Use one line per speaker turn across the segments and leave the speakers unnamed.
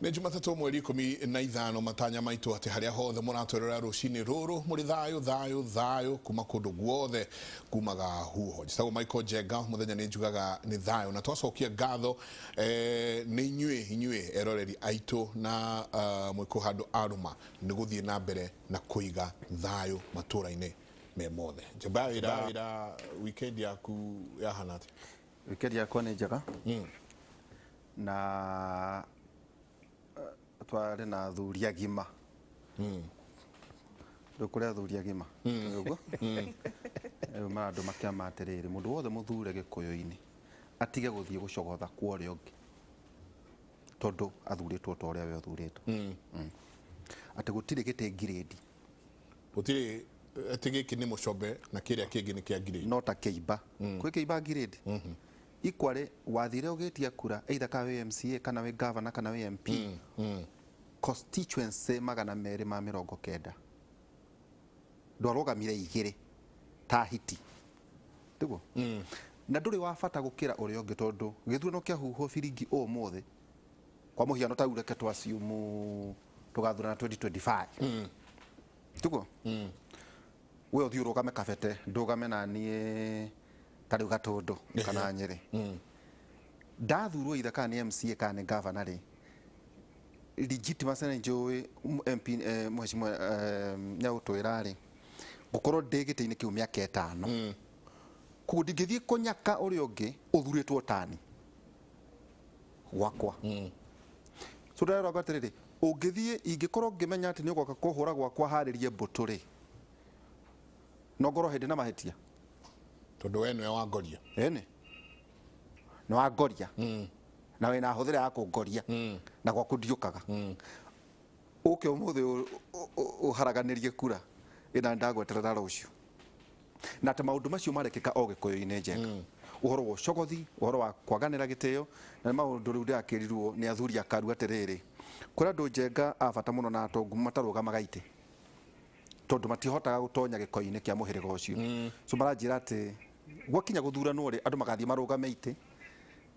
Nĩ Jumatatu mweri 15 matanya maitũ atĩ harĩa hothe mũratwerera rũcinĩ rũrũ mũrĩ thayũ kuma kũndũ guothe kumaga huho. Njĩtagwo Michael Njenga, mũthenya nĩ njugaga nĩ thayũ na twacokia ngatho nĩ inyuĩ eroreri aitũ na mwĩkũ handũ arũma nĩ gũthiĩ na mbere na kũiga thayũ matũra-inĩ me mothe. Njamba wĩra weekend yaku yahana atĩa?
Weekend yakwa nĩ njega na twarĩ na athuri agima ndũkũrĩa athuri agima ũguo andũ makĩama atĩrĩrĩ mũndũ wothe mũthure gĩkũyũ-inĩ atige gũthiĩ gũcogotha kwa ũrĩa ũngĩ tondũ athurĩtwo ta ũrĩa we ũthurĩtwo atĩ gũtirĩ gĩtĩ ngirĩndi
gũtirĩ atĩ gĩkĩ nĩ mũcobe na kĩrĩa kĩngĩ nĩ kĩa ngirĩndi
no ta kĩimba kwĩ kĩimba ngirĩndi equally wathire ũgĩtia kura either ka wĩ MCA kana wĩ governor kana wĩ MP constituency 290 ndwarũgamire igĩrĩ ta hiti tiguo na ndũrĩ wa bata gũkĩra ũrĩa ũngĩ tondũ gĩthurano kĩa huho biringi ũmũthĩ kwa mũhiano ta ureke twaciumu tũgathurana 2025 tiguo we ũthiĩ ũrũgame Kabete ndũgame na niĩ tarĩu Gatũndũ kana Nyĩrĩ ndathurwo itha kana nĩ MCA kana nĩ governor rĩ legitimacy nĩ njũĩ MP mheshimiwa Nyaũtwĩra rĩ gũkorwo ndĩ gĩtĩ-inĩ kĩu mĩaka 5 koguo ndingĩthiĩ kũnyaka ũrĩa ũngĩ ũthurĩtwo tani gwakwa so ndĩrerwo atĩrĩrĩ ũngĩthiĩ ingĩkorwo ngĩmenya atĩ nĩ ũgoka kũhũra gwakwa harĩrie mbũtũ rĩ no ngorwo hĩndĩ na mahĩtia
tondũ we nĩwe wangoria
nĩ wangoria na wĩna hũthĩra ya kũngoria na gwaku ndiũkaga ũke ũmũthĩ ũharaganĩrie kura ĩna ndagweterera rũciũ na atĩ maũndũ macio marekĩka o gĩkũyũ-inĩ Njenga ũhoro wa ũcogothi ũhoro wa kwaganĩra gĩtĩo na maũndũ rĩu ndĩrakĩrirwo nĩ athuri akaru atĩrĩrĩ kũrĩa andũ Njenga abata mũno na atongu matarũgamaga itĩ tondũ matihotaga gũtonya gĩko-inĩ kĩa mũhĩrĩga ũcio so maranjĩra atĩ gwakinya gũthuranwo rĩ andũ magathiĩ marũgame itĩ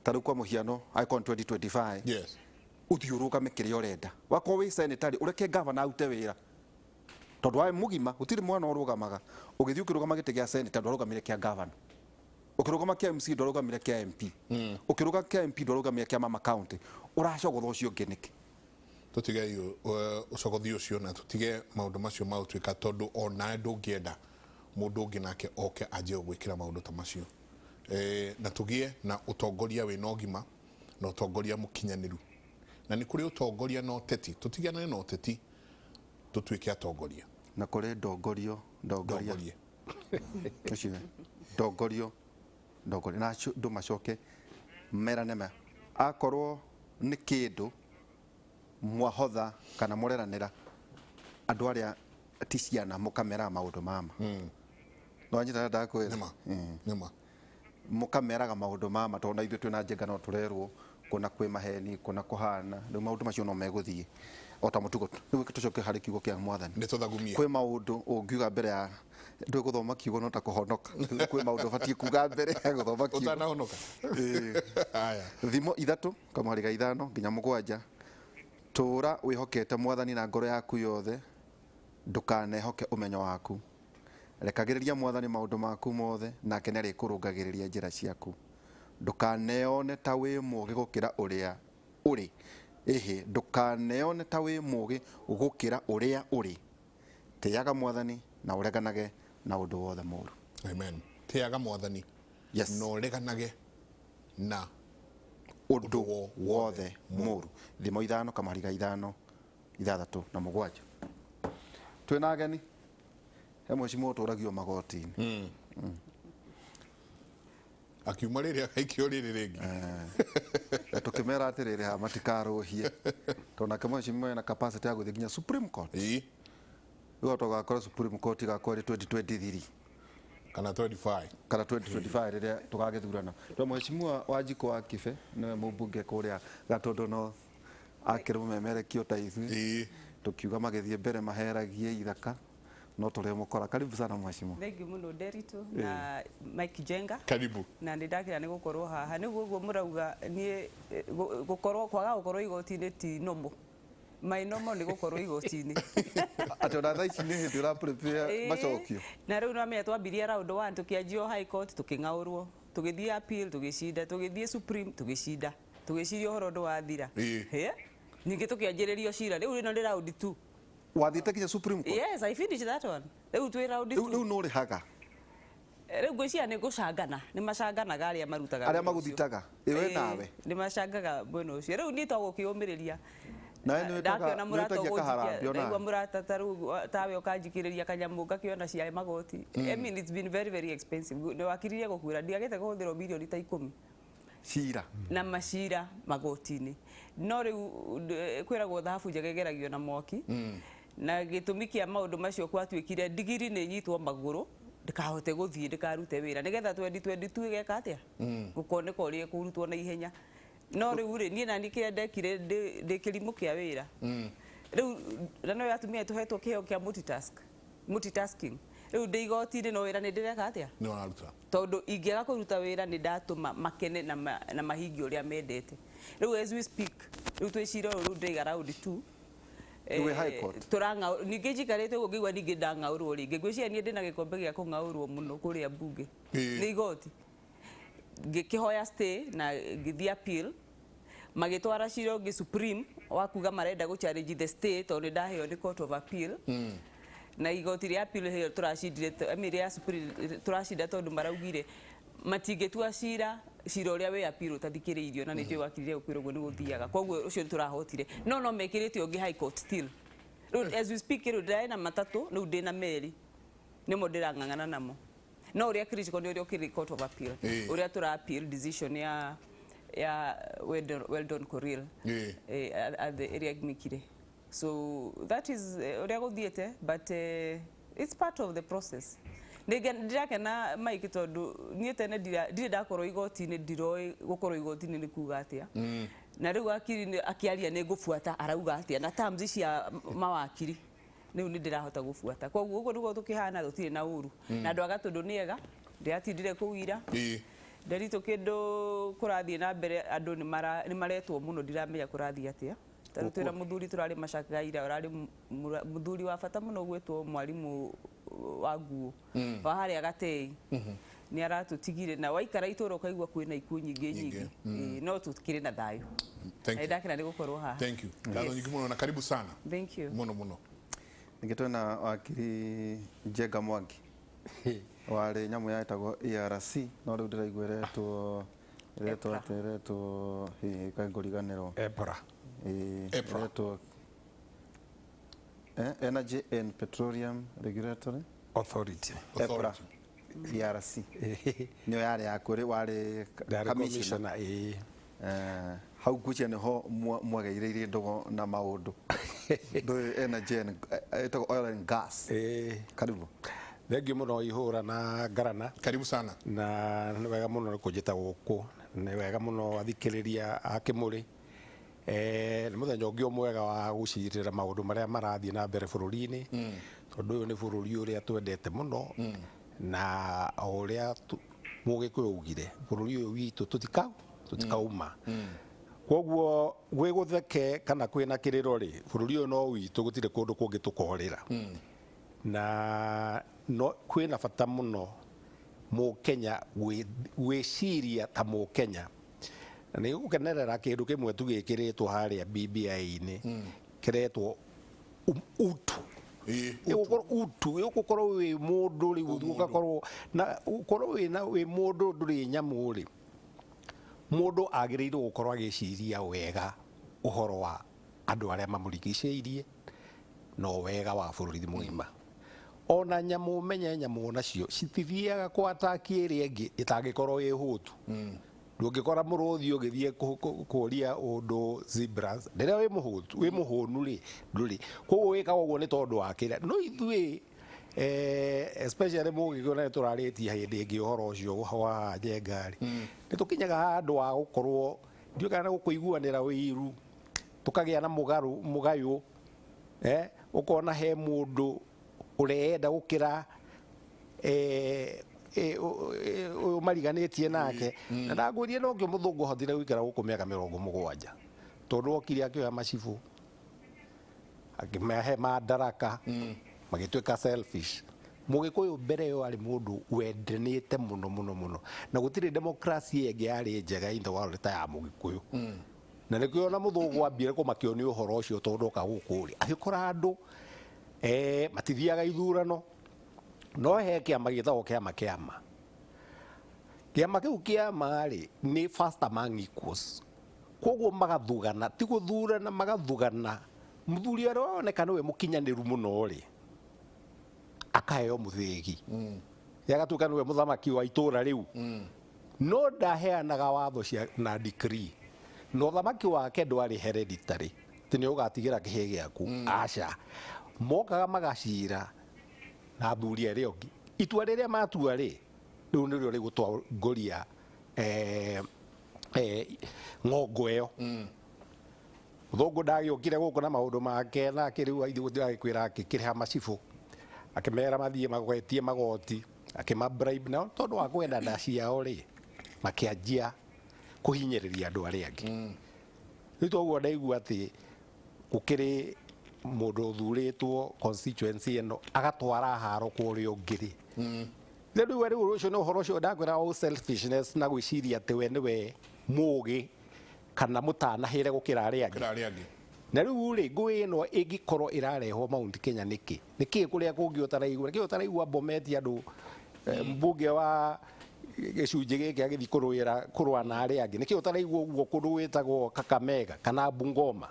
tarĩu kwa mũhiano icon 2025
yes
ũthiĩ ũrũgame kĩrĩa ũrenda wakorwo wĩ senatari ũreke governor arute wĩra tondũ wae mũgima gũtirĩ mwana ũrũgamaga ũgĩthiĩ ũkĩrũgama gĩtĩ gĩa senator ndwarũgamire kĩa governor ũkĩrũgama kĩa MC ndwarũgamire kĩa MP ũkĩrũgama kĩa MP ndwarũgamire kĩa mama county ũracogotha ũcio ũngĩ nĩkĩ
tutige ũcogothi ũcio na tutige maũndũ macio maũtuĩka tondũ ona ndũngĩenda mũndũ ũngĩ nake oke anjie gwĩkĩra maũndũ ta macio na tũgie na ũtongoria wĩna ũgima na ũtongoria mũkinyanĩru na nĩ kũrĩ ũtongoria na ũteti tũtigane na ũteti tũtuĩke atongoria
na kũrĩ ndongorio ucio ndongorio na andũ macoke meranema akorwo nĩ kĩndũ mwahotha kana mũreranĩra andũ arĩa ti ciana mũkamera maũndũ mama no anyita ndakwĩra
nĩma
mũkameraga maũndũ mama tondũ na ithuĩ twĩna Njenga no tũrerwo kuna kwĩ maheni kuna kũhana rĩu maũndũ macio no megũthiĩ o ta mũtugo rĩu tũcoke harĩ kiugo kĩa Mwathani
nĩ tũthagumie
kwĩ maũndũ ũngiuga mbere ya ndũĩ gũthoma kiugo no ta kũhonoka kwĩ maũndũ batiĩ kuga mbere ya gũthoma kiugo
ũtanahonoka
haya thimo 3 kamariga 5 nginya 7 tũra wĩhokete Mwathani na ngoro yaku yothe ndũkanehoke ũmenyo waku rekagĩrĩria Mwathani maũndũ maku mothe nake nĩ arĩkũrũngagĩrĩria njĩra ciaku ndũkaneone ta wĩ mũũgĩ gũkĩra ũrĩa ũrĩ ndũkaneone ta wĩ mũũgĩ gũkĩra ũrĩa ũrĩ tĩaga Mwathani na ũreganage na ũndũ wothe mũũru
amen tĩaga Mwathani na ũreganage na
ũndũ wothe mũũru thimo 5 kamariga 5 6 na 7 twĩna ageni he mheshimiwa ũtũragio magoti-inĩ
akiuma rĩrĩa kaikio rĩrĩ rĩngĩ
tũkĩmera atĩrĩrĩ ha matikarũhie tondũ nake mheshimiwa ena capacity ya gũthiĩ nginya Supreme Court rĩu tũgakora Supreme Court igakorwo 2023
kana 25
rĩrĩa tũgagĩthurana tondũ mheshimiwa Wanjiku Kibe nĩwe mũmbunge kũrĩa Gatũndũ no akĩrũmemerekio ta ithuĩ tukiuga magĩthiĩ mbere maheragie ithaka no tũrĩa mũkora. Karibu sana mheshimiwa.
Thengi mũno Nderitu na Mike Jenga.
Karibu.
Na ndĩndakĩra nĩ gũkorwo haha nĩguo ũguo mũrauga niĩ gũkorwo kwaga gũkorwo igoti-inĩ ti nomo. My nomo nĩ gũkorwo igoti-inĩ.
Atĩ ona thaa ici nĩ hĩndĩ ũra-prepare macokio.
Na rĩu nĩwamenya twambirie round 1 tũkĩanjio high court tũkĩng'aũrwo, tũgĩthiĩ appeal tũgĩcinda, tũgĩthiĩ supreme tũgĩcinda, tũgĩciria ũhoro ndwathira. Ningĩ tũkĩanjĩrĩrio cira rĩu ĩno nĩ round 2.
Wathiĩte kinya Supreme Court?
Yes, I finished that one. Rĩu twĩ round 2.
Rĩu no rĩhaga.
Rĩu ngwĩciria nĩ gũcangana, nĩ macanganaga arĩa marutaga.
Arĩa magũthitaga, ĩwe nawe.
Nĩ macangaga mwena ũcio. Rĩu niĩ twagũkĩũmĩrĩria.
Na nĩ
ndakiona mũrata ũgũnjĩkia mũrata tawe ũkanjikĩrĩria kanyamũ ngakĩona cia magoti. I mean it's been very very expensive. Nĩ wakiririe gũkuĩra ndiagĩte kũhũthĩrwo mirioni ta 10.
Cira.
Na macira magoti-inĩ. No rĩu kwĩragwo thahabu njegegeragio na mwaki. Na gĩtũmi kĩa maũndũ macio kwatuĩkire ndigiri nĩ nyitwo magũrũ ndikahote gũthiĩ ndikarute wĩra nĩgetha 2022 igeka atĩa gũkoneka ũrĩa kũrutwo na ihenya. No rĩu rĩ niĩ nani kĩrĩa ndekire ndĩ kĩrimũ kĩa wĩra. Rĩu na no atumia tũhetwo kĩheo kĩa multitasking. Rĩu ndĩ igoti-inĩ no wĩra nĩ ndĩreka atĩa
nĩ wanaruta
tondũ ingĩaga kũruta wĩra nĩ ndatũma makene na mahingi ũrĩa mendete. Rĩu as we speak rĩu twĩcira rĩu ndĩiga round 2.
Iwe high court.
Turanga ningĩ njikarĩte ũguo ngĩigua ningĩ ndang'aũrwo rĩngĩ. Ngwĩciria niĩ ndĩna gĩkombe gĩa kũng'aũrwo mũno kũrĩa mbunge. Nĩ igoti. Ngĩkĩhoya stay na ngĩthiĩ appeal. Magĩtwara cira ũngĩ Supreme wa kuga marenda gũ-challenge the state tondũ nĩ ndaheo nĩ Court of Appeal. Na igoti rĩa appeal hĩyo tũracindire ya Supreme tũracinda tondũ maraugire matingĩtua cira ũrĩa wĩ appeal ũtathikĩrĩirio na nĩkĩo wakirire gũkwĩra ũguo nĩ gũthiaga. Koguo ũcio nĩ tũrahotire. No mekĩrĩte ũngĩ high court still. As we speak rĩu ndĩrarĩ na matatũ rĩu ndĩ na merĩ nĩmo ndĩrang'ang'ana namo. No ũrĩa critical nĩ ũrĩa ũkĩrĩ Court of Appeal ũrĩa tũra appeal decision ya Weldon Korir ĩrĩa gĩmĩkire. So that is ũrĩa gũthiĩte but it's part of the process. Ndirakena Mike tondũ niĩ tene ndirĩ ndakorwo igoti-inĩ ndiroĩ gũkorwo igoti-inĩ nĩ kuga atĩa. Na rĩu akĩaria nĩ ngũbuata arauga atĩa na terms cia mawakiri rĩu nĩ ndĩrahota gũbuata. Koguo ũguo nĩguo tũkĩhana tũtirĩ na ũru. Na andũ a Gatũndũ nĩ ega ndĩratindire kũu ira. Nderitu kĩndũ kũrathiĩ na mbere andũ nĩ maretwo mũno ndiramenya kũrathiĩ atĩa. Tarũ twĩra mũthuri tũrarĩ macakaga ira ũrarĩ mũthuri wa bata mũno gwĩtwo mwarimũ wa nguo wa harĩa Gatei. Nĩ aratũtigire na waikara itũra ũkaigua kwĩna ikuũ nyingĩ nyingĩ. No tũkĩrĩ na thayũ. Ndakĩra nĩ gũkorwo haha.
Thank you. Ngatho nyingĩ mũno na karibu sana.
Thank you.
Mũno.
Ningĩ twĩna wakiri Jenga Mwangi warĩ nyamũ yetagwo ERC no rĩu ndĩraigua iretwo kaingũriganĩrwo Energy and Petroleum Regulatory
Authority.
ERC nĩyo yarĩ yakũrĩ warĩ commissioner. Hau ngucia nĩho mwageire ndogo na maũndũ energy and oil and gas. Karibu.
Thengi mũno ihũra na ngarana.
Karibu sana.
Na nĩ wega mũno kũnjĩta gũkũ. Nĩ wega mũno athikĩrĩria a Kĩmũrĩ. Nĩ mũthenya ũngĩ mwega wa gũcirĩra maũndũ marĩa marathiĩ na mbere bũrũri-inĩ. Tondũ ũyũ nĩ bũrũri ũrĩa twendete mũno na ũrĩa Mũgĩkũyũ augire bũrũri ũyũ witũ tũtikauma. Koguo gwĩ gũtheke kana kwĩna kĩrĩro rĩ bũrũri ũyũ no witũ gũtirĩ kũndũ kũngĩ tũkorĩra. Na no kwĩna bata mũno Mũkenya gwĩciria ta Mũkenya. Na nĩ gũkenerera kĩndũ kĩmwe tũgĩkĩrĩtwo harĩa BBI-inĩ kĩretwo utu. Ũgũkorwo wĩ mũndũ rĩu ũgakorwo na ũkorwo wĩ mũndũ ndũrĩ nyamũ rĩ. Mũndũ agĩrĩirwo gũkorwo agĩciria wega ũhoro wa andũ arĩa mamũrigicĩirie no wega wa bũrũri mũgima. Ona nyamũ menye nyamũ nacio citithiaga kwa ataki ĩrĩa ĩngĩ ĩtangĩkorwo ĩ hũtu. Ndũngĩkora mũrũthi ũgĩthiĩ kũria ũndũ zebras rĩrĩa wĩ mũhũnu rĩ ndũrĩ. Koguo wĩkaga ũguo nĩ tondũ wa kĩrĩa no ithuĩ especially Mũgĩkũyũ na tũrarĩtia hĩndĩ ĩngĩ ũhoro ũcio wa Njenga rĩ nĩ tũkinyaga handũ wa gũkorwo ndiũĩ na gũkũiguanĩra wĩiru tũkagĩa na mũgayũ ũkona he mũndũ urenda gukira uyu mariganitie nake na ndagwirie no ngio muthungu hothire gwikara guku miaka 70 tondu okire akioya macibu akimehe madaraka magituika selfish. Mugikuyu mbere yo ari mundu wendenete muno na gutire demokrasia enge yari njega in the world ta ya Mugikuyu na nikio na muthungu ambire kumakionio uhoro ucio tondu ka gukuri agikora andu matithiaga ithurano no he kiama gitagwo kiama kiama kiu kiama ri ni first among equals koguo magathugana ti guthurana magathugana muthuri uria onekana we mukinyaniru muno ri akaheo muthigi yagatuka niwe muthamaki wa itura riu no ndaheanaga watho cia na decree no thamaki wake ndwari hereditary tini ugatigira kihe giaku aca mokaga magacira na thuri eri ongi itua riria matua ri riu nirio rigutwangoria ng'ongo iyo thungu ndagiukire guku na maundu make na kiriu aithi gutiragikwira akikiriha macibu akimera mathie magwetie magoti akimabribe na tondu wa kwenda ndaci yao ri makianjia kuhinyiriria andu aria angi riu toguo ndaigua ati gukiri mundu thuritwo constituency eno agatwara haro kuria ungiri riu ucio no horo ucio ndakwira all selfishness na gwiciria ati we niwe mugi kana mutanahire gukira aria angi na riu ri ngui ino ingikorwo irarehwo Mount Kenya niki kuria kungi utaraigua Bomet andu mbunge wa gicunji giki agithi kurwa na aria angi niki utaraigua uguo kundu witagwo Kakamega kana Bungoma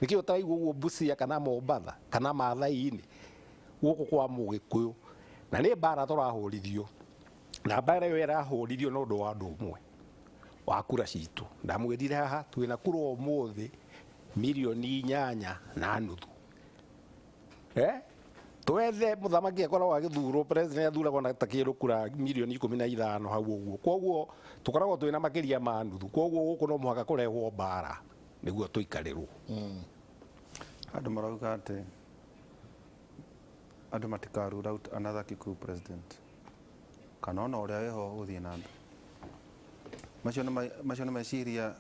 niki utaraigua uguo Busia kana Mombatha kana Mathai-ini guku kwa Mugikuyu na ni mbara turahurithio na mbara iyo irahurithio no ndu wa andu umwe wa kura citu ndamwirire haha twina kura umuthi milioni 8 na nuthu twethe muthamaki akoragwo agithurwo president athuragwo na takiru kura milioni 15 hau uguo koguo tukoragwo twina makiria ma nuthu koguo guku no muhaka kurehwo mbara niguo tuikarirwo
andu marauga ati andu matikaru out another Kikuyu president kana ona uria weho uthie na andu macio nĩ meciria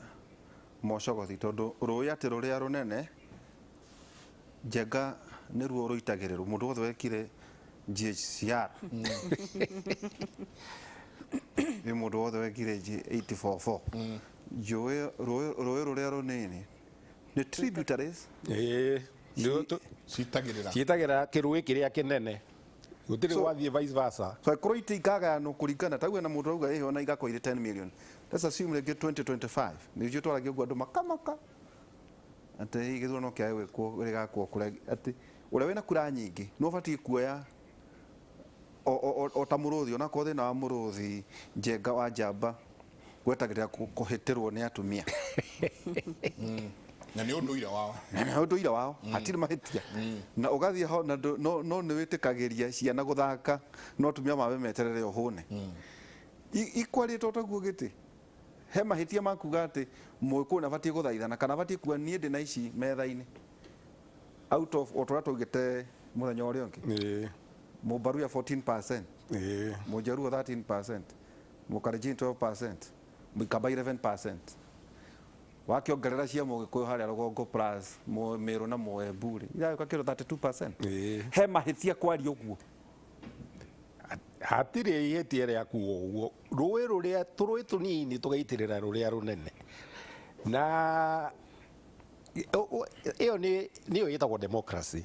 mocogothi tondu rũĩ atĩ rũrĩa rũnene njenga nĩruo rũitagĩrĩrwo mũndũ wothe wekire GHCR nĩ mũndũ wothe wekire 844 njũĩ rũĩ rũrĩa rũnini nĩ tributaries
citagĩrĩra kĩrũĩ kĩrĩa kĩnene gutire wathie vice versa
so kroiti ikagayano kuringana tawe na mundu auga eho na igakoire 10 million let's assume like 2025 ni jo twara gyo andu makamaka ate igithurano kia wekwo rigakwo kure ati ure wena kura nyingi no bati kuoya o ta muruthi ona ko thina wa muruthi njenga wa njamba gwetagirira kuhitirwo ni atumia
na ni unduire wao
hatire mahitia na ugathie ho no ni witikagiria ciana guthaka no tumia mawe meterere uhune ikwarito taguo giti he mahitia makuga ati muiku na batie guthaithana kana batie kuwa nie ndi na ici metha-ini out of otora tugite muthenya uria ungi mubaru ya 14% mujaru 13% mukarejin 12% mukaba 11% wakiongerera cia Mugikuyu haria rugongo plus Meru na Moembu ira kakiro 32% he mahitia kwari uguo
hatire ihĩtia rĩakuo ũguo rũĩ rũrĩa tũrũĩ tũnini tũgaitirĩra rũrĩa rũnene na ĩyo nĩyo ĩtagwo democracy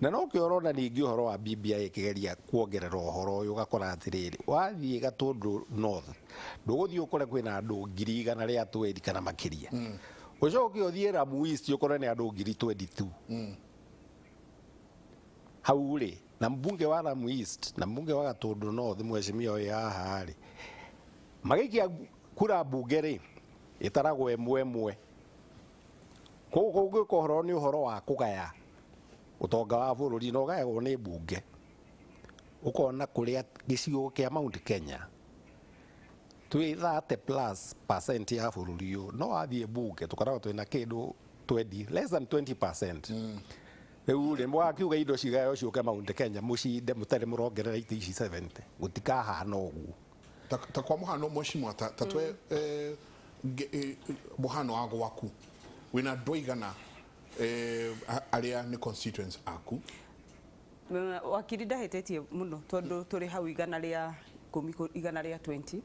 na no kĩorona ningĩ ũhoro wa BBI ĩkĩgeria kuongerera ũhoro ũyũ ũgakora atĩrĩrĩ wathiĩ Gatũndũ North ndũgũthiĩ ũkore kwĩna andũ 100 rĩa 20 kana makĩria ũcoke ũthiĩ Lamu East ũkore nĩ andũ 22 hau rĩ na mbunge wa Lamu East na mbunge wa Gatũndũ North mheshimiwa ũyũ haha rĩ magĩikia kura mbunge rĩ ĩtaragwo ĩmwe koguo gũgĩka ũhoro nĩ ũhoro wa kũgaya utonga wa bũrũri no gayagwo nĩ mbunge ukona kuria gĩcigo kĩa Mount Kenya twĩ 30% ya bũrũri ũyũ no athiĩ mbunge tukoragwo twĩna kĩndũ 20 less than 20% Rĩu rĩ mwakiuga indo cigayo ciũke Mount Kenya mũcinde mũtarĩ mũrongerera iti ici 70 gũtikahana ũguo.
Ta kwa mũhano mheshimiwa ta twe mũhano wa gwaku wina ndũigana arĩa nĩ constituents aku
wakiri ndahetetie muno tondu turi hau igana ria 10 igana ria 20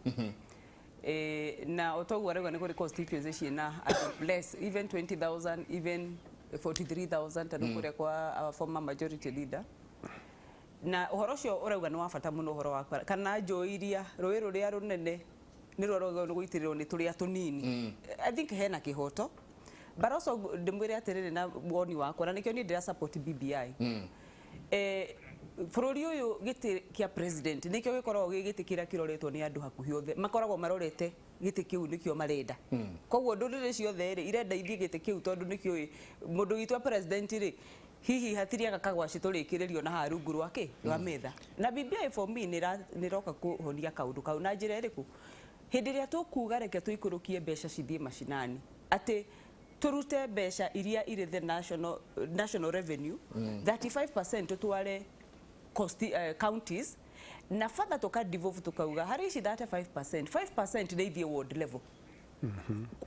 na otoguo arauga nĩ kũrĩ constituencies ciĩna less even 20,000 even 43,000 tondũ kũrĩa kwa our former majority leader na ũhoro ũcio ũrauga nĩ wa bata mũno ũhoro wa kana njũĩ iria rũĩ rũrĩa rũnene nĩ rũrĩa rũgũitĩrĩrwo nĩ tũrĩa tũnini. I think hena kĩhoto but also ndĩmwĩre atĩrĩrĩ na woni wakwa na nĩkĩo niĩ ndĩra support BBI. Bũrũri ũyũ gĩtĩ kĩa president nĩkĩo gĩkoragwo gĩgĩtĩ kĩrĩa kĩroretwo nĩ andũ hakuhĩ othe makoragwo marorete gĩtĩ kĩu nĩkĩo marenda. Koguo ndũrĩrĩ ciothe rĩ irenda ithiĩ gĩtĩ kĩu tondũ nĩkĩo mũndũ witũ president rĩ hihi hatiriaga kagwaci tũrĩkĩrĩrio na harungu rwake rwa metha na BBI for me nĩroka kũhonia kaũndũ kau na njĩra ĩrĩkũ hĩndĩ ĩrĩa tũkuga reke tũikũrũkie mbeca cithiĩ macinani atĩ turute mbeca iria irĩ the national revenue 35% tutware counties na further tuka devolve tukauga harĩ ici 35% 5% nĩ ithiĩ ward level.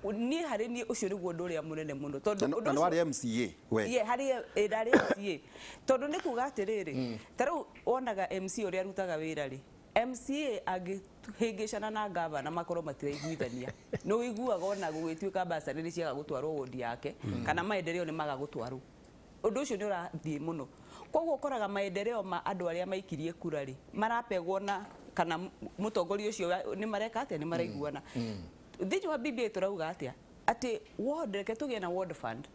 Niĩ harĩ niĩ ũcio nĩguo ũndũ ũrĩa mũnene mũno tondũ
na warĩ MCA we
harĩ ndarĩ MCA tondũ nĩ kuga atĩrĩrĩ ta rĩu wonaga MC ũrĩa arutaga wĩra rĩ MCA angĩhĩngĩcana na gavana makorwo matiraiguithania no wĩiguaga ona gũgĩtuĩka basarĩ nĩ ciaga gũtwarwo wodi yake kana maendeleo nĩ maga gũtwarwo ũndũ ũcio nĩ ũrathiĩ mũno. Koguo ũkoraga maendeleo ma andũ arĩa maikirie kura rĩ marapegwo na kana mũtongoria ũcio nĩ mareka atĩa nĩ maraiguana. Thĩinĩ wa BBI tũrauga atĩa atĩ ward reke tũgĩe na ward fund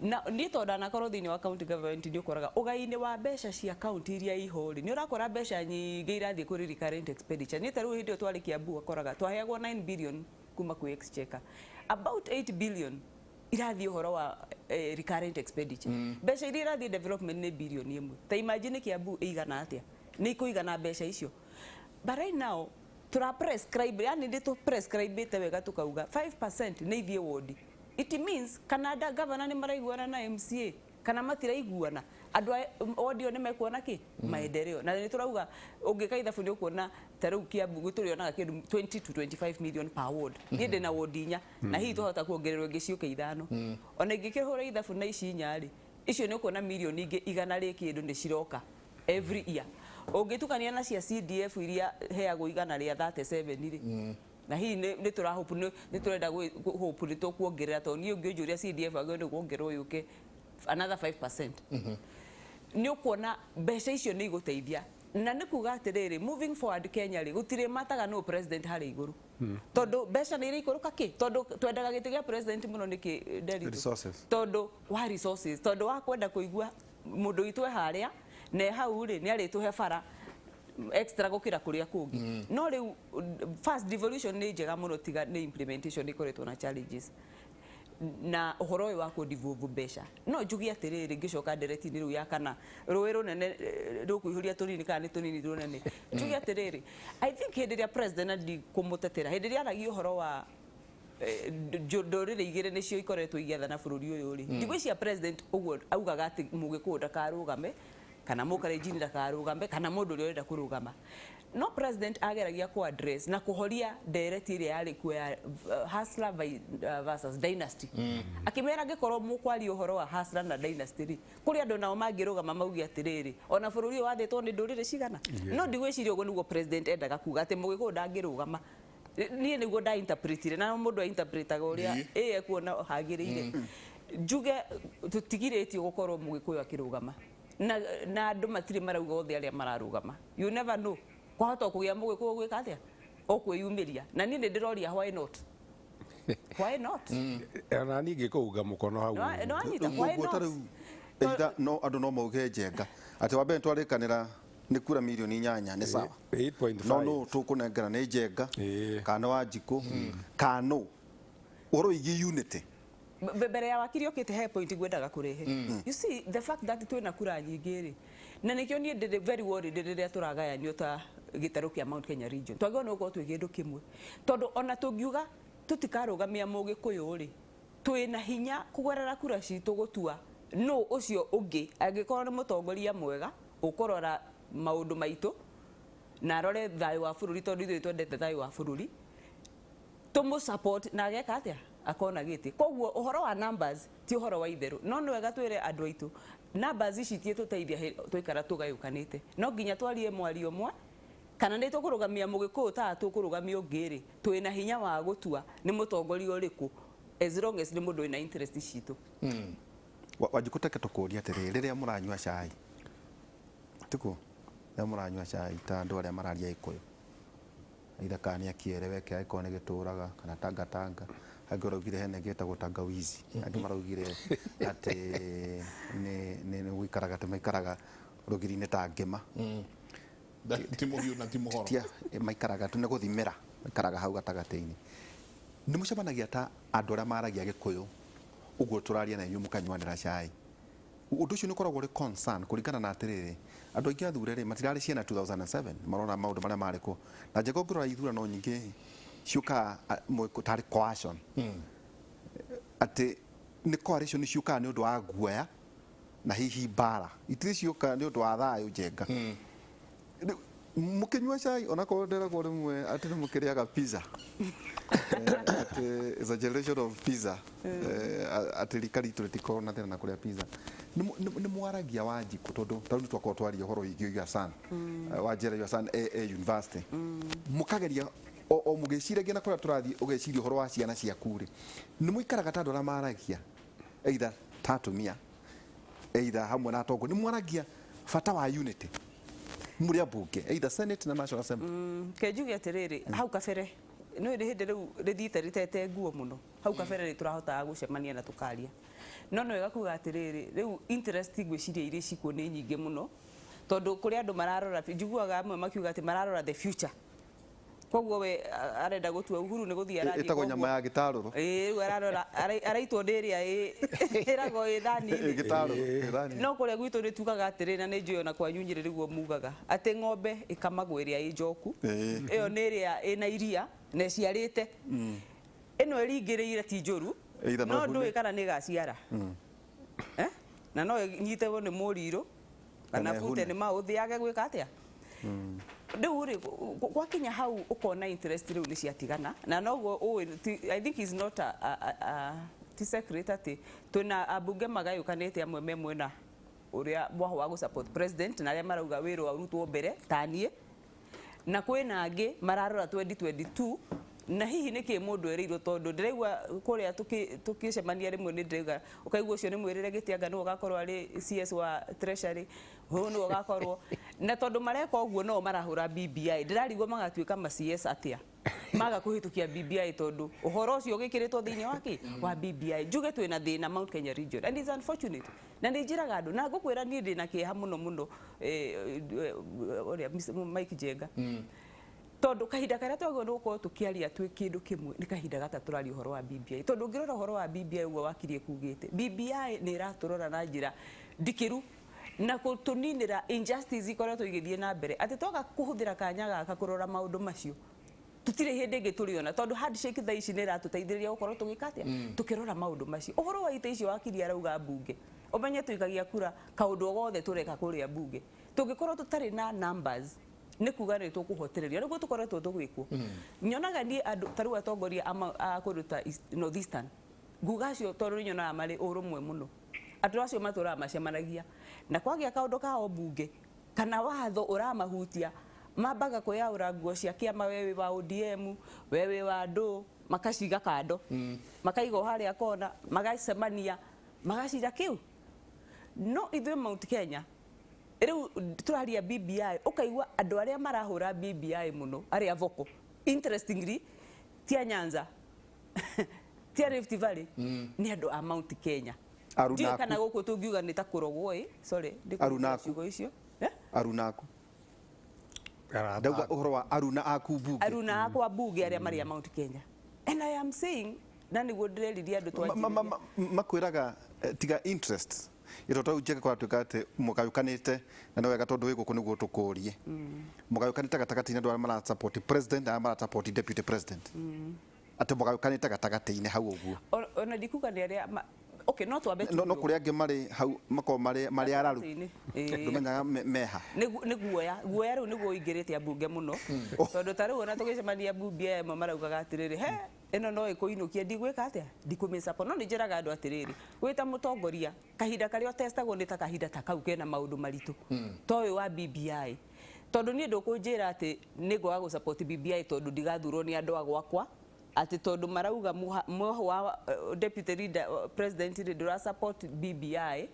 na nĩ tondũ anakorwo thĩinĩ wa county government nĩ ũkoraga ũgai-inĩ wa mbeca cia county iria ihũri nĩ ũrakora mbeca nyingĩ irathiĩ kũrĩ recurrent expenditure. Nĩ tarĩu hĩndĩ ĩyo twarĩ Kiambu akoraga twaheagwo 9 billion kuma kwĩ exchequer about 8 billion irathiĩ ũhoro wa recurrent expenditure. Mbeca iria irathiĩ development nĩ billion ĩmwe ta imagine Kiambu ĩigana atĩa nĩ ikũigana mbeca icio but right now tura prescribe yani nĩ tũ prescribe te wega tukauga 5% nĩ ithiĩ ward. It means Canada governor nĩ maraiguana na MCA kana matiraiguana andũ audio nĩ mekuona kĩ maendeleo na nĩ tũrauga ũngĩka ithabu nĩ ũkuona ta rĩu Kiambu gũtũrĩonaga kĩndũ 20 to 25 million per ward niĩ ndĩ na ward inya na hihi tũhota kuongererwo ĩngĩ ciũke ithano ona ingĩkĩhũra ithabu na ici inya rĩ icio nĩ ũkuona million ingĩ igana rĩ kĩndũ nĩ ciroka every year ũngĩtukania na cia CDF iria heagwo igana rĩa 37 rĩ na hihi nĩ tũrahope nĩ tũrenda hope nĩ tũkuongerera tondũ niĩ ũngĩnjũria CDF agĩrĩirwo kuongererwo yũke another 5%. Nĩ ũkuona mbeca icio nĩ igũteithia na nĩ kuga atĩrĩrĩ moving forward Kenya rĩ gũtirĩ mataga no president harĩ igũrũ tondũ mbeca nĩ irĩikũrũka kĩ tondũ twendaga gĩtĩ gĩa president mũno nĩkĩ nderitu tondũ wa resources tondũ wa kwenda kũigua mũndũ witũ harĩa na hau rĩ nĩ arĩtũhe bara extra gũkĩra kũrĩa kũngĩ no rĩu fast devolution nĩ njega mũno tiga nĩ implementation ĩkoretwo na challenges na ũhoro ũyũ wa kũdevolve mbeca no njugi atĩrĩrĩ ngĩcoka ndereti-inĩ rĩu ya kana rũĩ rũnene rũkũihũria tũnini kana nĩ tũnini rũnene njugi atĩrĩrĩ I think hĩndĩ ĩrĩa president ndi kũmũtetera hĩndĩ ĩrĩa aragia ũhoro wa ndũrĩrĩ igĩrĩ nĩcio ikoretwo igĩathana bũrũri ũyũ rĩ ndigwĩcia president ũguo augaga atĩ mũgĩkũyũ ndakarũgame kana mũkalenjini ndakarũgame kana mũndũ ũrĩa ũrenda kũrũgama no president ageragia ku address na kuhoria ndereti ĩrĩa yarĩ kuo ya hustler versus dynasty akimera ngĩkorwo mũkwari ũhoro wa hustler na dynasty rĩ kũrĩ andũ nao mangĩrũgama maugi atĩrĩrĩ ona bũrũri ũyũ wathĩtwo nĩ ndũrĩrĩ cigana no ndigwĩciria ũguo nĩguo president endaga kuga atĩ mũgĩkũyũ ndangĩrũgama niĩ nĩguo nda interpretire na mũndũ a interpretaga ũrĩa ekuona hagĩrĩire njuge tũtigirĩtio gũkorwo mũgĩkũyũ akĩrũgama na andũ matirĩ marauga othe arĩa mararũgama you never know kwahota kũgĩa mũgĩkũyũ gwĩka atĩa ũkwĩyumĩria na niĩ nĩ ndĩroria why not
na niĩ ngĩkũuga mũkono hau
no anyita why not
no andũ no mauge njenga atĩ wambere twarĩkanĩra nĩ kura milioni 8 nĩ sawa
8.5
no tũkũnengera nĩ njenga kana Wanjiku kana ũhoro igi unity
mbere ya wakiri okite he point ngwendaga kurehe you see the fact that twina kura nyingĩ rĩ na nikio niĩ ndĩ very worried rĩrĩa tũragayanio ta gĩtarũ kĩa Mount Kenya region twagĩrĩirwo nĩ gũkorwo twĩ kĩndũ kĩmwe tondũ ona tũngiuga tũtikarũgamia mũgĩkũyũ rĩ twĩna hinya kũgerera kura citũ gũtua no ucio ungi angikorwo ni mutongoria mwega ukorora maundu maitu na arore thayu wa bururi tondu ithuĩ twendete thayu wa bururi tumu support na ageka atia akona giti koguo uhoro wa numbers ti uhoro wa itheru no nĩ wega twĩre andũ aitũ numbers ici tie tũteithia twikara tũgayũkanĩte no nginya twarie mwario mwe kana nĩ tũkũrũgamia mũgĩkũyũ ta tũkũrũgamia ũngĩ-rĩ twĩna hinya wa gũtua nĩ mũtongoria ũrĩkũ as long as nĩ mũndũ wĩna interest citũ.
Wanjiku teke tũkũria atĩrĩ rĩrĩa mũranyua cai tikuo rĩrĩa mũranyua cai ta andũ arĩa mararia Gĩkũyũ aitha kana nĩ akĩerewe kĩa ĩkorwo nĩ gĩtũraga kana tanga angĩ araugire hene gĩtagwo tangawizi angĩ maraugire atĩ nĩ gũikaraga maikaraga rũgiri-inĩ ta ngĩma
ti mũhiũ na ti mũhoro
maikaraga tu nĩ gũthimĩra maikaraga hau gatagatĩ-inĩ nĩ mũcemanagia ta andũ arĩa maragia Gĩkũyũ ũguo tũraria na inyuĩ mũkanyuanĩra cai ũndũ ũcio nĩ ũkoragwo ũrĩ concern kũringana na atĩrĩrĩ andũ aingĩ athure-rĩ matirarĩ ciana 2007 marona maũndũ marĩa marĩ kuo na njega ũngĩrora ithurano nyingĩ ciũkaga tarĩ coalition atĩ nĩ coalition ciũkaga nĩ ũndũ wa guoya na hihi mbara itirĩ ciũka nĩ ũndũ wa thayũ njenga mũkĩnyua cai onakorwo nderagwo rĩmwe atĩ nĩ mũkĩrĩaga pizza atĩ is a generation of pizza atĩ rika ritũ rĩtikorwo na thĩna na kũrĩa pizza nĩ mwaragia Wanjiku tondũ tarĩu twakorwo twaria ũhoro wĩgiĩ your son wanjĩra your son university mũkageria o mũgĩciragia na kũrĩa tũrathiĩ ũgeciria ũhoro wa ciana ciaku-rĩ nĩ mũikaraga ta andũ arĩa maragia either ta atumia either hamwe na atongoria nĩ mwaragia bata wa unity muri abunge either senate na national assembly
kenjuge atiriri hau kabere no iri hindi riu rithite ritete nguo muno hau kabere ri turahotaga gucemania na tukaria no no wega kuga atiriri riu interest gwiciria iri cikuo ni nyingi muno tondu kuri andu mararora njiguaga amwe makiuga ati mararora the future koguo we arenda gutua Uhuru ni guthia arathi
itago nyama ya gitaruru
riu ararora araitwo ndiria irago ithani
gitaruru
no kuria gwitu ni tugaga atiri na ni njuyo na kwa nyunyire riguo mugaga ati ng'ombe ikamagwo iria i njoku iyo ni iria ina iria na ciarite ino iringiriire ti njuru no ndu kana ni gaciara na no nyitego ni muriru kana bute ni mauthiage gwika atia riu ri gwakinya hau ukona interest riu ni ciatigana na noguo I think is not a secret ati twina abunge magayukanite amwe memwena uria mwaho wa support president na aria marauga wiru arutwo mbere tanie na kwina angi mararora 2022 na hihi niki mundu ereirwo tondu ndiregwa kuria tukicemania rimwe ni ndirega ukaigua ucio ni mwirire gitianga no ugakorwo ari CS wa treasury ho no ugakorwo na tondu mareka uguo no marahura BBI ndirarigwo magatuika ma CS atia maga kuhitukia BBI tondu uhoro ucio ugikiritwo thiini waki wa BBI njuge twina thina Mount Kenya region and is unfortunate na njiraga andu na ngukwira ni ndina kieha muno uria Mike Jenga tondu kahinda karia twagwo nuko tukiaria twi kindu kimwe ni kahinda gata turari uhoro wa BBI tondu ngirora uhoro wa BBI uguo wakirie kugite BBI ni iraturora na njira ndikiru na kutuninira injustice ikoretwo igithie na mbere ati toka kuhuthira kanya gaka kurora maundu macio tutire hindi ingi turiona tondu handshake tha ici ni iratuteithĩrĩria gukorwo tugikatia tukirora maundu macio uhoro wa ite icio wakirie arauga mbunge umenye tuikagia kura kaundu gothe tureka kuria mbunge tungikorwo tutari na numbers ni kuga ni tukuhotereria niguo tukoretwo tugwikwo nyonaga ni andu taru atongoria a kuruta northeastern nguga cio tondu nyonaga mari urumwe muno andu acio matura macemanagia na kwagia kaundu ka obunge kana watho uramahutia mambaga kuyaura nguo cia kiama wewe wa ODM wewe wa ndu makaciga kando makaigo haria kona magacemania magacira kiu no ithuĩ Mount Kenya riu turaria BBI ukaigua andu aria marahura BBI muno aria voko interestingly tia Nyanza tia Rift Valley ni andu a Mount Kenya ndio kana guku tungiuga ni ta kurogwo sorry ndikuga icio
arunaku ndauga uhoro wa aruna aku bunge
aruna akwa bunge aria maria Mount Kenya and I am saying na niguo ndireriria andu twanjiriria
makwiraga tiga interest itoto ujeke kwa tukate mukayukanite na no wega tondu wiguku niguo tukurie mukayukanite gatagati-ini andu aria mara support president na mara support deputy president ati mukayukanite gatagati-ini hau uguo
ona ndikuga ni aria okay no twambe
no kuri angi mari hau mako mari araru ndumenyaga meha
ni guoya riu niguo ingirite ambunge muno tondu ta riu ona tugicemania mbunge ĩmwe maraugaga atiriri he ino no ikuinukie ndigwika atia ndikumĩcapo no ninjiraga andu atiriri wita mutongoria kahinda karia testagwo ni ta kahinda ta kau kena maundu maritu to uyu wa BBI tondu ni ndukunjira ati nigwaga gu support BBI tondu ndigathurwo ni andu agwakwa ati tondu marauga muhu wa deputy leader president ndura support BBI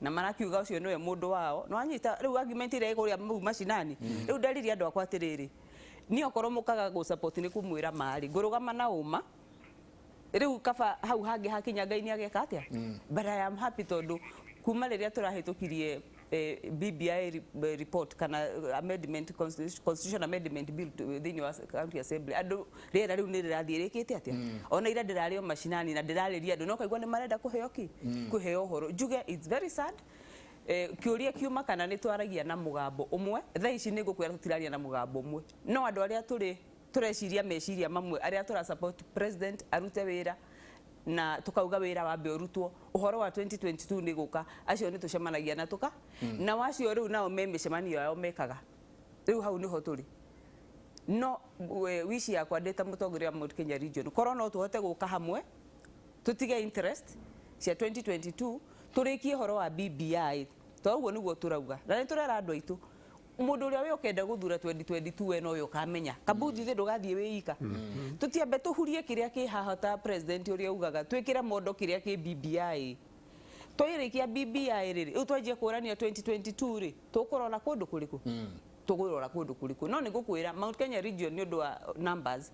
na marakiuga ucio niwe mundu wao no anyita riu argument ire iguria mu macinani riu ndariri andu akwa atiriri ni okoro mukaga gu support ni kumwira mari ngurugama na uma riu kaba hau hangi hakinya ngai ni ageka atia but I am happy tondu kuma riria turahitukirie BBI report kana amendment constitution amendment bill thini wa county assembly andu riera riu ni rirathirikite atia ona ira ndirario macinani na ndirariria andu no kaigwa ni marenda kuheo ki kuheo horo njuge it's very sad kiuria kiuma kana ni twaragia na mugambo umwe thaa ici ni ngukwira tutiraria na mugambo umwe no andu aria tureciria meciria mamwe aria tura support president arute wira na tukauga wira wambe urutwo uhoro wa 2022 ni guka acio ni tucemanagia na tuka na wacio riu nao memicemanio yao mekaga riu hau niho turi no wici yakwa ndeta mutongoria wa Mount Kenya region korwo no tuhote guka hamwe tutige interest cia 2022 turikie horo wa BBI toguo niguo turauga na ni turera andu aitu mundu uria we ukenda guthura 2022 we no yo kamenya kabuthi thi ndugathie wiika tutiambe tuhurie kiria ki hahota president uria ugaga twikire mondo kiria ki BBI toirikia BBI riri utwajie kurania 2022 ri tukurora kundu kuriku tugurora kundu kuriku no nigukwira Mount Kenya region ni undu wa numbers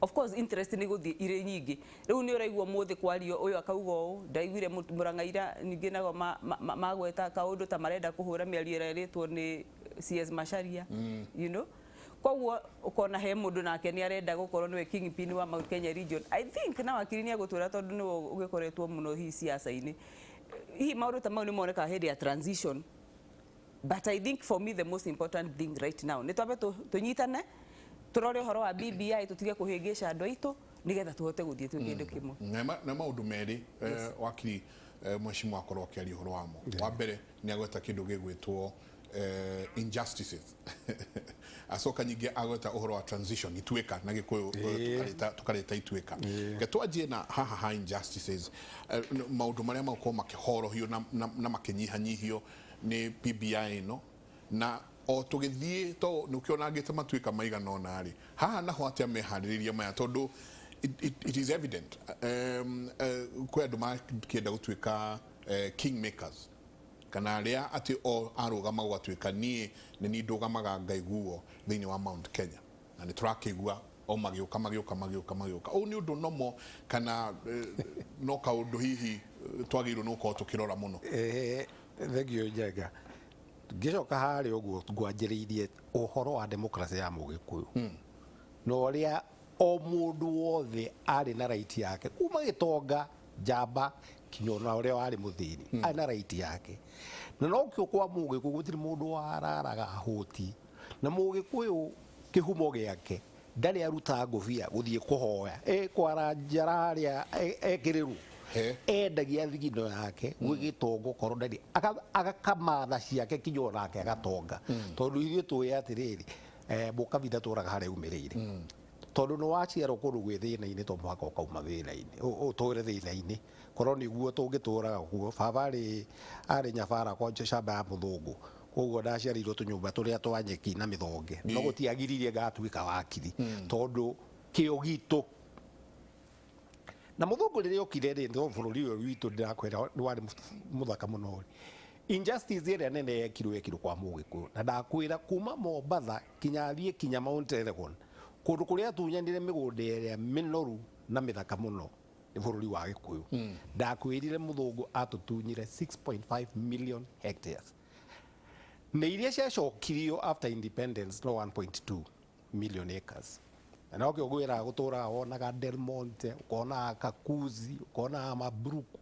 of course interest ni guthie ire nyingi riu ni uraigwa muthi kwario uyu akauga u ndaiguire murangaira ningi nago magweta kaundu ta marenda kuhura miario iretwo ni CS Macharia you know kwa ukona he mundu nake ni arenda gukorwo niwe kingpin wa Mount Kenya region I think na wakiri ni agutura tondu ni ugikoretwo muno hi siasa-ini hi maundu ta mau ni moneka hedi ya transition but I think for me the most important thing right now ni twabe tunyitane turore horo wa BBI tutige kuhingisha andu aitu nigetha tuhote guthie tu kindu kimwe
na maundu meri wakiri mheshimiwa akorwo akiaria horo wamo wa mbere ni agweta kindu gigwitwo injustices asoka nyingi agweta uhoro wa transition itweka na gikuyu tukareta itweka getwanjie na haha injustices maundu maria mauko makihorohio na makinyihanyihio ni BBI no na o tugithie to nukiona ngite matwika maigana ona ri haha naho atia mehaririria maya tondu it is evident kwa andu makienda gutwika kingmakers kana aria ati o arugama gwatwika ni ndugamaga ngaiguo thini wa Mount Kenya na ni turakigua o magiuka o ni undu nomo kana no kaundu hihi twagirwo nuko tukirora muno
thegio njega ngicoka hari uguo ngwanjiriirie uhoro wa demokrasia ya Mugikuyu no ria o mundu wothe ari na right yake kuma gitonga jamba kinyona uria wari muthini ari na right yake na no kio kwa Mugikuyu gutiri mundu wararaga huti na Mugikuyu kihumo giake ndari aruta nguvia guthie kuhoya kwara njara ria ekiriru endagia thigino yake gwigitongo korwo ndari agakamatha ciake kinyo nake agatonga tondu ithuĩ tũĩ atirĩrĩ mũkabitha tũraga harĩa umĩrĩire tondu no waciarwo kũndũ gwĩ thĩna-inĩ to mũhaka ũkauma thĩna-inĩ ũtũre thĩna-inĩ korwo nĩguo tũngĩtũraga kuo baba arĩ nyabara kwa shamba ya mũthũngũ koguo ndaciarĩirwo tũnyũmba tũrĩa twa nyeki na mĩthonge no gũtiagiririe ngatuĩka wakiri tondu kĩo gitũ na muthungu riria okire ri ndo bururi uyu witu ndirakwira ni wari muthaka muno injustice iria nene yekirwo kwa Mugikuyu na ndakwira kuma Mombatha kinya Mount Elgon kundu kuria tunyanire migunda iria minoru na mithaka muno ni bururi wa Gikuyu ndakwirire muthungu atutunyire 6.5 million hectares na iria ciacokirio after independence no 1.2 million acres na okyo gwira gutura wonaga Del Monte ukona Kakuzi ukona Mabruku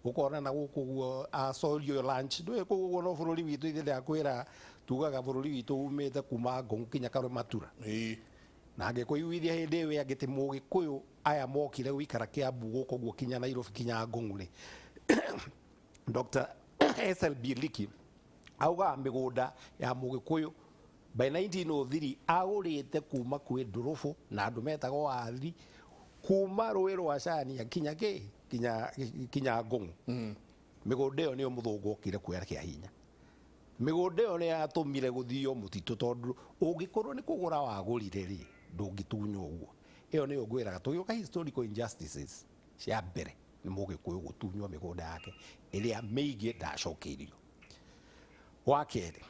ukona na gukuguo Solio Ranch ndwe kuguo no bururi witu ithe ndakwira tugaga bururi witu umete kuma Ngongu kinya Karo Matura na ngikuiguithia hindi we agiti Mugikuyu aya mokire gwikara Kiambu guko guo kinya Nairobi kinya Ngongu ri Dr. SLB Liki auga migunda ya Mũgĩkũyũ by 1903 agũrĩte kuma kwĩ Ndũrũbũ na andũ metagwo Wathi kuma rũĩ rwa Cania kinya Ngũng'ũ. Mĩgũnda ĩyo nĩyo mũthũngũ okire kuoya kĩa hinya. Mĩgũnda ĩyo nĩ yatũmire gũthio mũtitũ tondũ ũngĩkorwo nĩ kũgũra wagũrire rĩ ndũngĩtunywo ũguo. Ĩyo nĩyo ngwĩraga tũgĩũka historical injustices cia mbere nĩ Mũgĩkũyũ gũtunywo mĩgũnda yake ĩrĩa mĩingĩ ndacokeirio. Wa kerĩ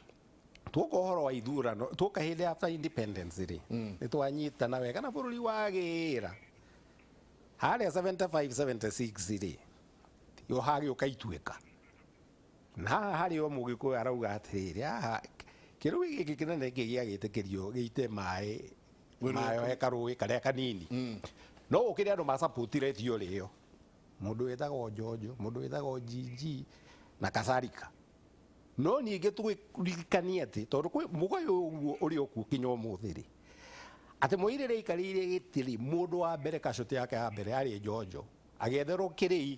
tuoka ũhoro wa ithurano tuoka hĩndĩ after independence rĩ nĩ twanyitana wega na bũrũri wagĩra harĩa 75-76 rĩ yo hagĩũka ituĩka na harĩ o Mũgĩkũyũ arauga atĩrĩrĩ haha kĩrũĩ gĩkĩ kĩnene gĩgĩagĩtĩkĩrio gĩite maĩ mayo hekarũĩ karĩa kanini no ũkĩrĩ andũ macapotire thio rĩo mũndũ wĩtagwo Jojo mũndũ wĩtagwo Gigi na Kasarika no ningĩ tũgĩririkania atĩ tondũ kwĩ Mũgĩkũyũ ũguo ũrĩ okuo kinya ũmũthĩ rĩ atĩ Mũirĩrĩ aikarĩire gĩtĩ mũndũ wa mbere Casualty yake ya mbere arĩ Jojo agĩetherwo Kĩrĩi.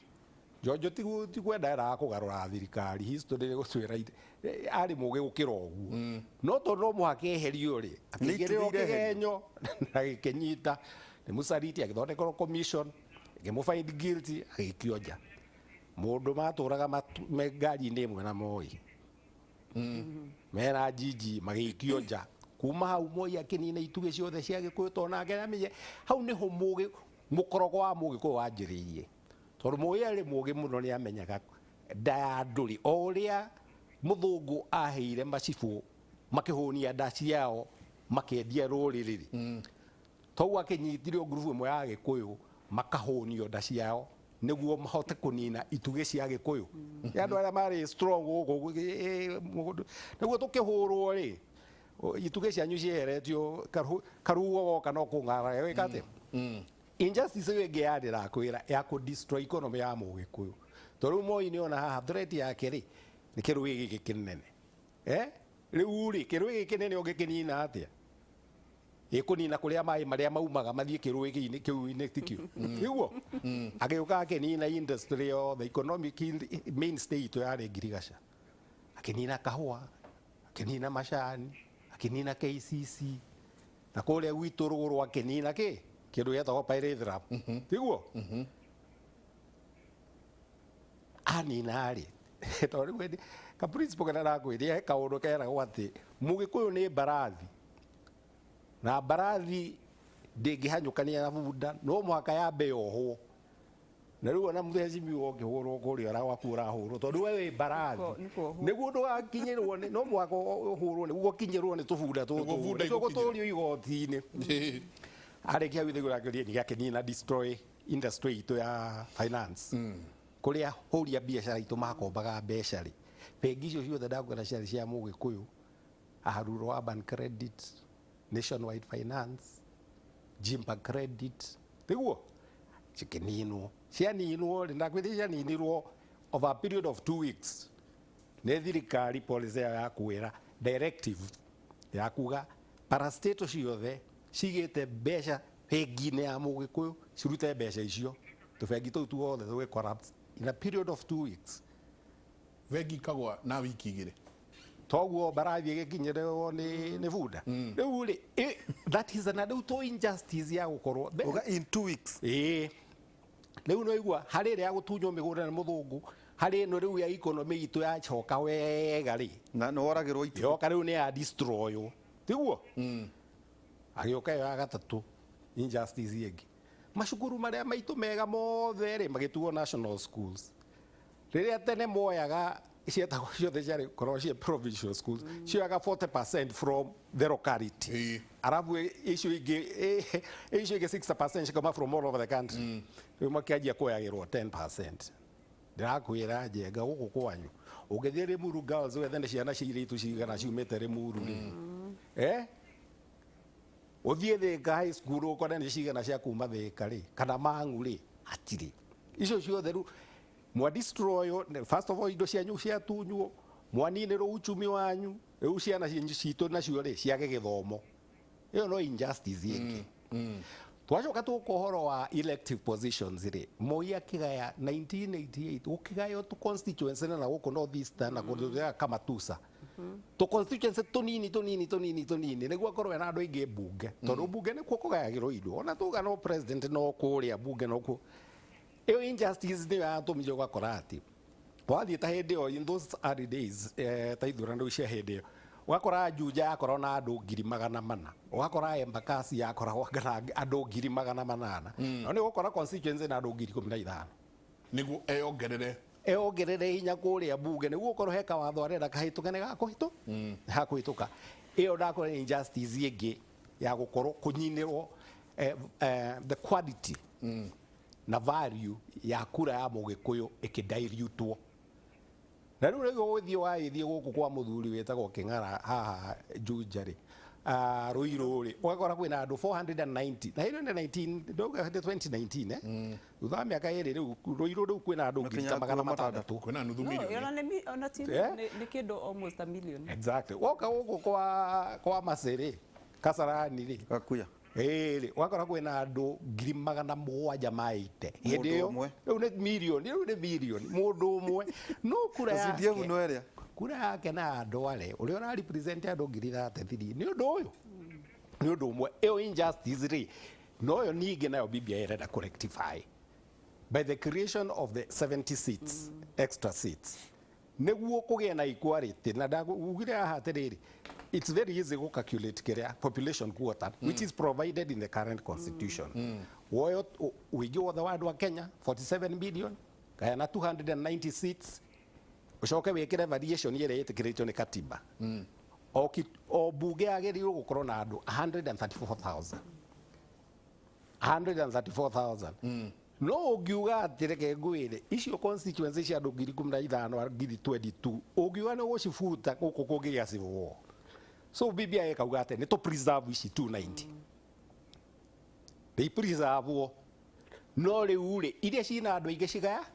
Jojo ti kwenda eraga kũgarũra thirikari history gũtwĩra arĩ mũgĩ gũkĩra ũguo no tondũ no mũhaka eherio rĩ akĩigĩrĩrwo kĩgenyo na gĩkĩnyita nĩ mũcariti agĩthondekerwo commission ĩkĩmũfind guilty agĩikio nja. Mũndũ matũraga ngari-inĩ ĩmwe na Moi mena Gigi magĩikio nja. Kuma hau Moi akĩnina itugĩ ciothe cia Gĩkũyũ tondũ nake nĩamenye hau nĩho mũkorogo wa Mũgĩkũyũ wanjĩrĩirie tondũ Moi arĩ mũgĩ mũno nĩ amenyaga nda ya ndũrĩ o ũrĩa mũthũngũ aheire macibũ makĩhũnia nda ciao makĩendia rũrĩrĩ toguo akĩnyitire ngurubu ĩmwe ya Gĩkũyũ makahũnio nda ciao nĩguo mahote kũnina itugĩ cia Gĩkũyũ andũ arĩa marĩ strong gũkũ nĩguo tũkĩhũrwo rĩ itugĩ cianyu cieheretio karuo goka no kũng'ara wĩka atĩ injustice ĩyo ĩngĩ yarĩ ndakwĩra ya kũ destroy economy ya Mũgĩkũyũ tondũ Moi nĩ ona haha threat yake rĩ nĩ kĩrũĩ gĩkĩ kĩnene rĩu rĩ kĩrũĩ gĩkĩ kĩnene ũngĩkĩnina atĩa ĩkũnina kũrĩa maĩ marĩa maumaga mathiĩ kĩrũĩ kĩu-inĩ tikĩo iguo agĩũka akĩnina industry yothe economic mainstay itũ yarĩ ngirigaca akĩnina kahũa akĩnina macani akĩnina KCC na kũrĩa gwitũ rũgũrũ akĩnina kĩ kĩndũ gĩetagwo pyrethrum tiguo anina rĩ tondũ rĩu ka principle kana nakwĩria kaũndũ keragwo atĩ Mũgĩkũyũ nĩ mbarathi na mbarathi ndĩngĩhanyũkania na bunda no mũhaka yambe yohwo na rĩu ona mũtheci miũ ũngĩhũrwo kũrĩa arawaku ũrahũrwo tondũ we wĩ mbarathi nĩguo ndũgakinyĩrwo no mũhaka ũhũrwo nĩguo ũkinyĩrwo nĩ tũbunda tũtũ nĩguo gũtũrio igoti-inĩ arĩkia wĩthĩgũra kĩũria nĩ gĩakĩnina destroy industry itũ ya finance kũrĩa hũria biacara itũ makombaga mbeca rĩ bengi icio ciothe ndakwĩra ciarĩ cia Mũgĩkũyũ Ahururu Urban Credit Nationwide Finance Jimba Credit nĩguo cikĩninwo cianinwo rĩ ndakwĩra cianinirwo over a period of 2 weeks nĩ thirikari policy ya kwĩra directive ya kuga parastatal ciothe cigĩte mbeca bengi-inĩ ya Mũgĩkũyũ cirute mbeca icio tũbengi tũu tuothe tũgĩ corrupt in a period of 2 weeks
bengi kagwa na wiki igĩrĩ
toguo mbarathi ĩgĩkinyĩrĩrwo nĩ bunda rĩu rĩ that is another injustice ya gũkorwo
in 2 weeks
rĩu no igua harĩ ĩrĩa gũtunywo mĩgũnda nĩ mũthũngũ harĩ ĩno rĩu ya economy itũ yacoka wega rĩ
na woragĩrwo itu
yoka rĩu nĩ ya destroy tiguo agĩũka ĩyo ya gatatũ injustice ĩngĩ macukuru marĩa maitũ mega mothe rĩ magĩtuo national schools rĩrĩa tene moyaga cietagwo ciothe ciarĩ korwo cia provincial schools cioyaga 40% from the locality arabu icio ingĩ 60% cikoma from all over the country rĩu makĩanjia kuoyagĩrwo 10%. Ndĩrakwĩra njenga gũkũ kwanyu ũngĩthiĩ Limuru girls wethe nĩ ciana ciirĩtu cigana ciumĩte Limuru rĩ ũthiĩ Thĩka high school ũkore nĩ cigana cia kuma Thĩka rĩ kana Mang'u rĩ hatirĩ icio ciothe rĩu mwa destroy first of all indo cianyu ciatunywo mwaninĩrwo uchumi wanyu rĩu ciana citũ nacio rĩ ciage gĩthomo ĩyo no injustice ĩngĩ twacoka tuko horo wa elective positions ri Moi akigaya 1988 ukigayo tu constituency na guku North Eastern na kuthia kama tusa to constituency tunini niguo korwe na andu aingi bunge tondu bunge ni kuo kugayagirwo indo ona tuga no president no kuria bunge no ku iyo injustice ni yatumire ugakora ati wathie ta hindi o in those early days ta ithurano cia hindi iyo ugakora Juja yakora na andu 400,000 ugakora Embakasi yakora andu 800,000 no ni gukora constituency na andu 15,000
niguo
eongerere hinya kuria bunge niguo korwo heka watho arenda kahituke ne gakuhitu hakuhituka iyo ndakora injustice ingi ya gukorwo kunyinirwo the quality na value ya kura ya mugikuyu ikidilutwo na riu rego guthio waithie guku kwa muthuri wetagwo King'ara haha Juja ri Ruiru ri ugakora kwina andu 490 na hino ni 2019 thutha miaka iri riu Ruiru riu kwina andu 600,000
kwina nuthu milioni
ona ni kindu almost a million
exactly woka guku kwa Masiri Kasarani ri
gakuya
ri wakora kwina andu 700,000 maite hindi iyo riu ni million mundu umwe no kura yake
no area
kura yake na andu are uri ora represent andu 33 ni undu uyu ni undu umwe iyo injustice ri no yo ningi nayo BBI irenda ku rectify by the creation of the 70 seats extra seats niguo kugia na equality na ndagugire haha atiriri it's very easy to calculate karea population quota which is provided in the current constitution woyo wingi wothe wa andu a Kenya 47 million kaya na 290 seats ucoke wikire variation ire itikiritio ni katiba o bunge agirirwo gukorwo na andu 134,000 no ungiuga atireke ngwire icio constituency cia andu 15,000 22 ungiuga ni gucibuta guku kungiria civil war so BBI ikauga ati ni to preserve ici 290 they preserve no riu ri iria cina andu aingi cigaya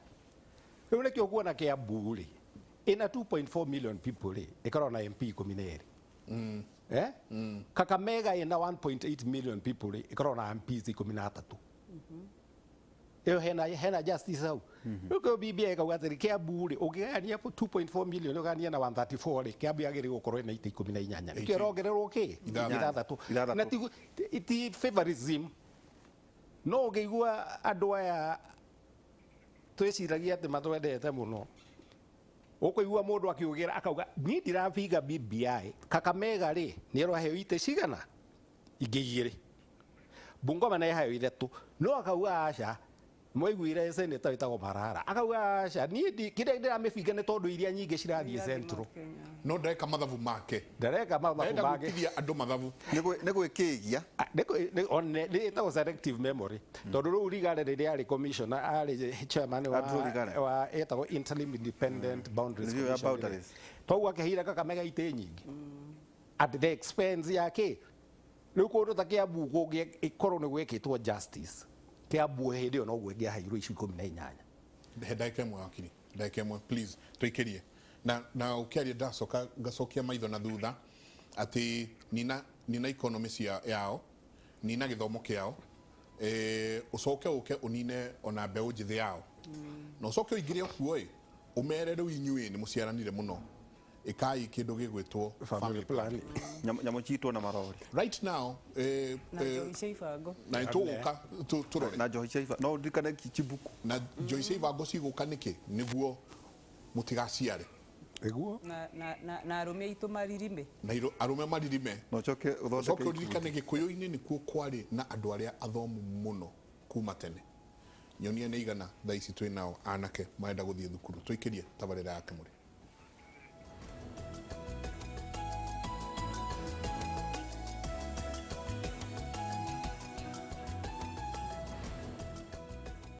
riu nikio kuona kia mburi ina 2.4 million people ri ikorwo na MP 12 Kakamega ina 1.8 million people ri ikorwo na MPs 13 iyo hena justice au uko BBI ikauga ati kia mburi ungigania 2.4 million ugania na 134 ri kia mburi gukorwo na 18 nikio rongererwo ki 6 na ti favorism no ngeigua andu aya twiciragia ati matwendete muno ukuigua mundu akiugira akauga ni ndirabiga BBI Kakamega ri ni roheo ite cigana ingigire Bungoma na hayo ithatu no akauga aca moiguire seneta witagwo Marara akauga aca ni kire ndiramibinga ni tondu iria nyingi cirathie centro
no ndareka mathabu make
mangithia
andu mathabu
ni gwikigia
ni etagwo selective memory tondu riu Rigare riria ari commissioner ari chairman wa etagwo interim independent boundaries commission twagu akihira Kakamega ite nyingi at the expense yake riu kundu ta Kiambu kungi ikorwo ni gwikitwo justice Kiambu hindi yo no gwingia hairo icu 18
ndagika imwe wakiri ndagika imwe please tuikirie na ukiaria ndacoka ngacokia maitho na thutha ati nina economy yao nina githomo kiao ucoke uke unine ona mbeu njithi yao no ucoke uingire okuo umere riu inyui ni muciaranire muno ikai kindu gigwitwo family plan
nyamo chitwo na marori
right now
na Joyce Ibango
na tuguka turore
na Joyce Ibango no ndikane kichibuku
na Joyce Ibango ciguka niki niguo mutigaciare
eguo
na arume itu maririme
na arume maririme
no choke
uthondeke udirikane gikuyu-ini nikuo kwari na andu aria athomu muno kuma tene nyonia ni igana thaa ici twinao anake marenda guthie thukuru tuikirie tabarira yake muri